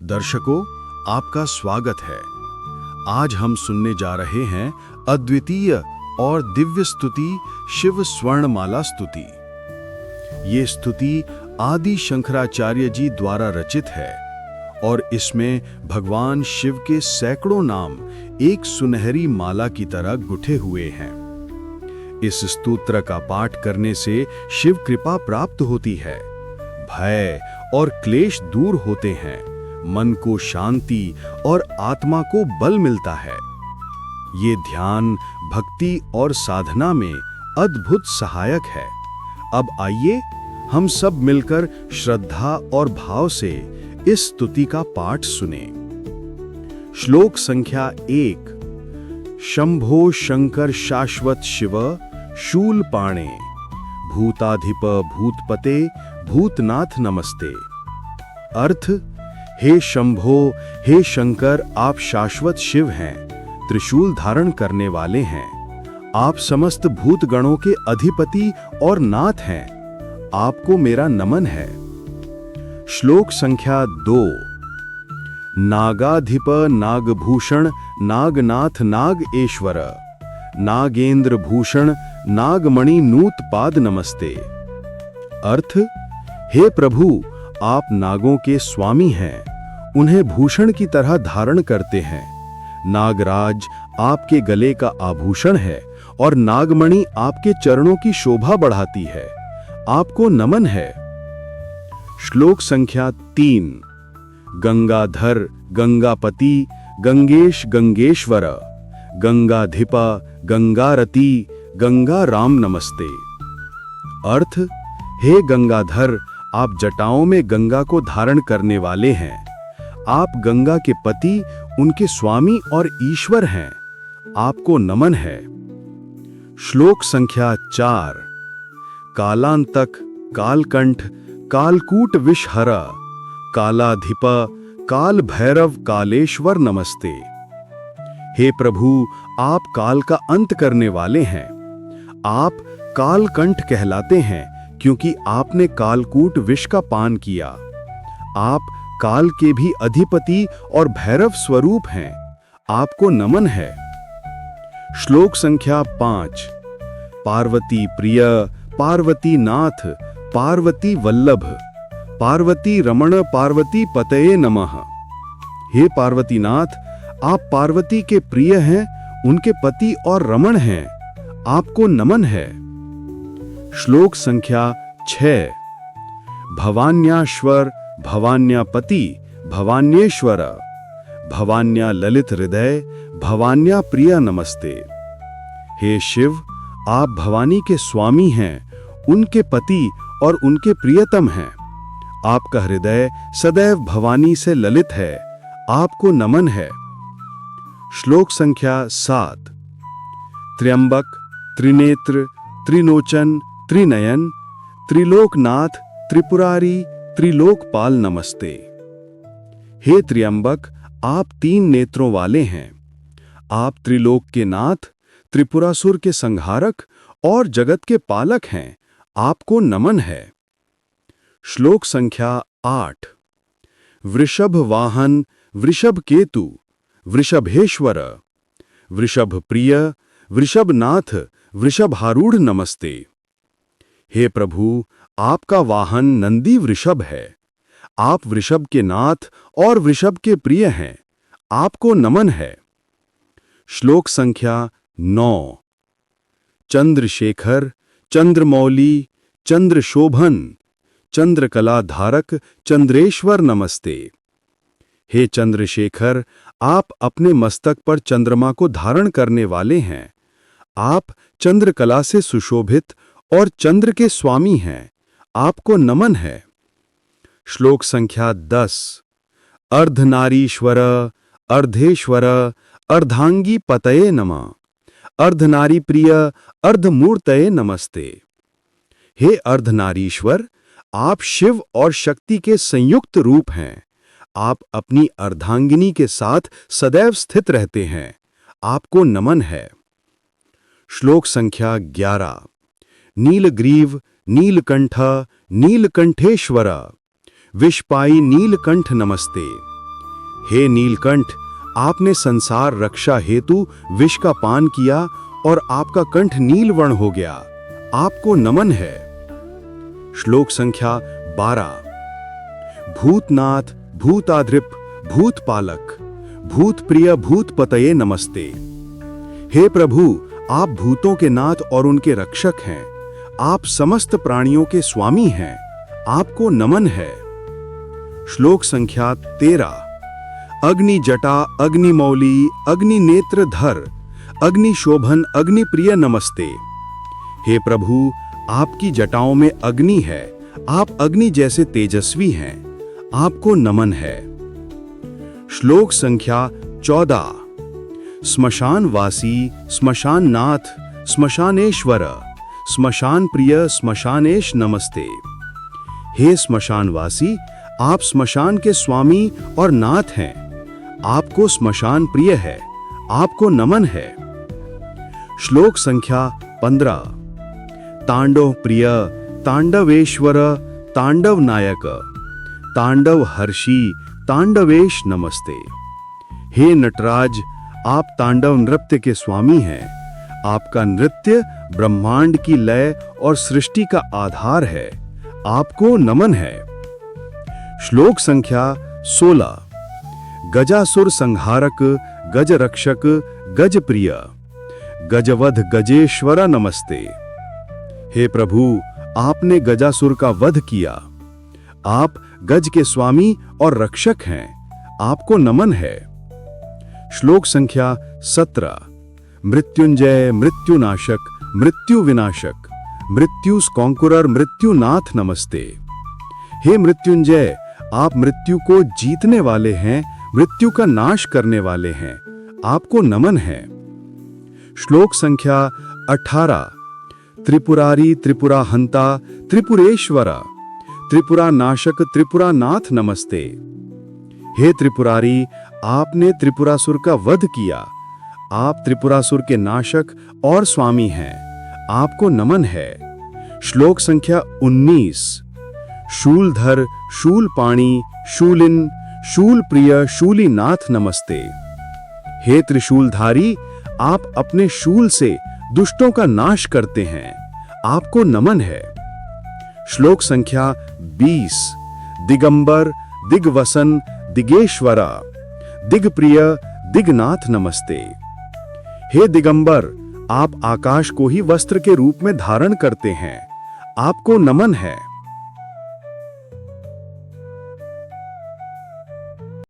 दर्शकों, आपका स्वागत है। आज हम सुनने जा रहे हैं अद्वितीय और दिव्य स्तुति शिव स्वर्णमाला स्तुति। ये स्तुति आदि शंकराचार्य जी द्वारा रचित है और इसमें भगवान शिव के सैकड़ों नाम एक सुनहरी माला की तरह गुथे हुए हैं। इस स्तोत्र का पाठ करने से शिव कृपा प्राप्त होती है, भय और क्लेश दूर होते हैं, मन को शांति और आत्मा को बल मिलता है। ये ध्यान, भक्ति और साधना में अद्भुत सहायक है। अब आइए हम सब मिलकर श्रद्धा और भाव से इस स्तुति का पाठ सुने। श्लोक संख्या 1। शंभो शंकर शाश्वत शिव शूलपाणे भूताधिप भूतपते भूतनाथ नमस्ते। अर्थ: हे शंभो, हे शंकर, आप शाश्वत शिव हैं, त्रिशूल धारण करने वाले हैं। आप समस्त भूतगणों के अधिपति और नाथ हैं। आपको मेरा नमन है। श्लोक संख्या 2। नागाधिप नागभूषण नागनाथ नागेश्वर नागेंद्र भूषण नागमणि नूत पाद नमस्ते। अर्थ: हे प्रभु, आप नागों के स्वामी हैं, उन्हें भूषण की तरह धारण करते हैं। नागराज आपके गले का आभूषण है और नागमणि आपके चरणों की शोभा बढ़ाती है। आपको नमन है। श्लोक संख्या 3। गंगाधर गंगापति गंगेश गंगेश्वर गंगाधिप गंगारति गंगा राम नमस्ते। अर्थ: हे गंगाधर, आप जटाओं में गंगा को धारण करने वाले हैं। आप गंगा के पति, उनके स्वामी और ईश्वर हैं। आपको नमन है। श्लोक संख्या 4। कालांतक कालकंठ कालकूट विषहर कालाधिप काल भैरव कालेश्वर नमस्ते। हे प्रभु, आप काल का अंत करने वाले हैं। आप कालकंठ कहलाते हैं क्योंकि आपने कालकूट विष का पान किया। आप काल के भी अधिपति और भैरव स्वरूप हैं। आपको नमन है। श्लोक संख्या 5। पार्वती प्रिय पार्वती नाथ पार्वती वल्लभ पार्वती रमण पार्वती पतये नमः। हे पार्वतीनाथ, आप पार्वती के प्रिय हैं, उनके पति और रमण हैं। आपको नमन है। श्लोक संख्या 6। भवान्याश्वर भवान्यापति भवान्येश्वर भवान्या ललित हृदय भवान्या प्रिय नमस्ते। हे शिव, आप भवानी के स्वामी हैं, उनके पति और उनके प्रियतम हैं। आपका हृदय सदैव भवानी से ललित है। आपको नमन है। श्लोक संख्या 7। त्र्यंबक त्रिनेत्र त्रिलोचन त्रिनयन त्रिलोकनाथ त्रिपुरारी त्रिलोकपाल नमस्ते। हे त्र्यंबक, आप 3 नेत्रों वाले हैं। आप त्रिलोक के नाथ, त्रिपुरासुर के संहारक और जगत के पालक हैं। आपको नमन है। श्लोक संख्या 8। वृषभ वाहन वृषभ केतु वृषभेश्वर वृषभ प्रिय वृषभनाथ वृषभारूढ़ नमस्ते। हे प्रभु, आपका वाहन नंदी वृषभ है। आप वृषभ के नाथ और वृषभ के प्रिय हैं। आपको नमन है। श्लोक संख्या 9। चंद्रशेखर चंद्रमौली चंद्रशोभन चंद्रकला धारक चंद्रेश्वर नमस्ते। हे चंद्रशेखर, आप अपने मस्तक पर चंद्रमा को धारण करने वाले हैं। आप चंद्रकला से सुशोभित और चंद्र के स्वामी हैं। आपको नमन है। श्लोक संख्या 10। अर्धनारीश्वर अर्धेश्वर अर्धांगी पतये नमः अर्धनारी प्रिय अर्धमूर्तये नमस्ते। हे अर्धनारीश्वर, आप शिव और शक्ति के संयुक्त रूप हैं। आप अपनी अर्धांगिनी के साथ सदैव स्थित रहते हैं। आपको नमन है। श्लोक संख्या 11। नीलग्रीव नीलकंठ नीलकंठेश्वर विषपाई नीलकंठ नमस्ते। हे नीलकंठ, आपने संसार रक्षा हेतु विष का पान किया और आपका कंठ नीलवर्ण हो गया, आपको नमन है। श्लोक संख्या 12। भूतनाथ, भूताधृप, भूतपालक, भूतप्रिय, भूतपतये नमस्ते। हे प्रभु, आप भूतों के नाथ और उनके रक्षक हैं। आप समस्त प्राणियों के स्वामी हैं, आपको नमन है। श्लोक संख्या 13। अग्नि जटा, अग्निमौली, अग्नि नेत्रधर, अग्नि शोभन, अग्निप्रिय नमस्ते। हे प्रभु, आपकी जटाओं में अग्नि है, आप अग्नि जैसे तेजस्वी हैं, आपको नमन है। श्लोक संख्या 14। श्मशानवासी, श्मशाननाथ, श्मशानेश्वर, श्मशान प्रिय, श्मशानेश नमस्ते। हे श्मशानवासी, आप श्मशान के स्वामी और नाथ हैं, आपको श्मशान प्रिय है, आपको नमन है। श्लोक संख्या 15। तांडव प्रिय, तांडवेश्वर, तांडव नायक, तांडव हर्षी, तांडवेश नमस्ते। हे नटराज, आप तांडव नृत्य के स्वामी हैं, आपका नृत्य ब्रह्मांड की लय और सृष्टि का आधार है, आपको नमन है। श्लोक संख्या 16। गजासुर संहारक, गज रक्षक, गज प्रिय, गजवध गजेश्वर नमस्ते। हे प्रभु, आपने गजासुर का वध किया, आप गज के स्वामी और रक्षक हैं, आपको नमन है। श्लोक संख्या 17। मृत्युंजय, मृत्युनाशक, मृत्यु विनाशक, मृत्युस कॉन्कुरर, मृत्युनाथ नमस्ते। हे मृत्युंजय, आप मृत्यु को जीतने वाले हैं, मृत्यु का नाश करने वाले हैं, आपको नमन है। श्लोक संख्या 18। त्रिपुरारी, त्रिपुराहंता, त्रिपुरेश्वर, त्रिपुरा नाशक, त्रिपुरा नाथ नमस्ते। हे त्रिपुरारी, आपने त्रिपुरासुर का वध किया, आप त्रिपुरासुर के नाशक और स्वामी हैं, आपको नमन है। श्लोक संख्या 19। शूलधर, शूलपाणी, शूलिन, शूलप्रिय, शूलीनाथ नमस्ते। हे त्रिशूलधारी, आप अपने शूल से दुष्टों का नाश करते हैं, आपको नमन है। श्लोक संख्या 20। दिगंबर, दिग्वसन, दिगेश्वरा, दिग्प्रिय, दिगनाथ नमस्ते। हे दिगंबर, आप आकाश को ही वस्त्र के रूप में धारण करते हैं, आपको नमन है।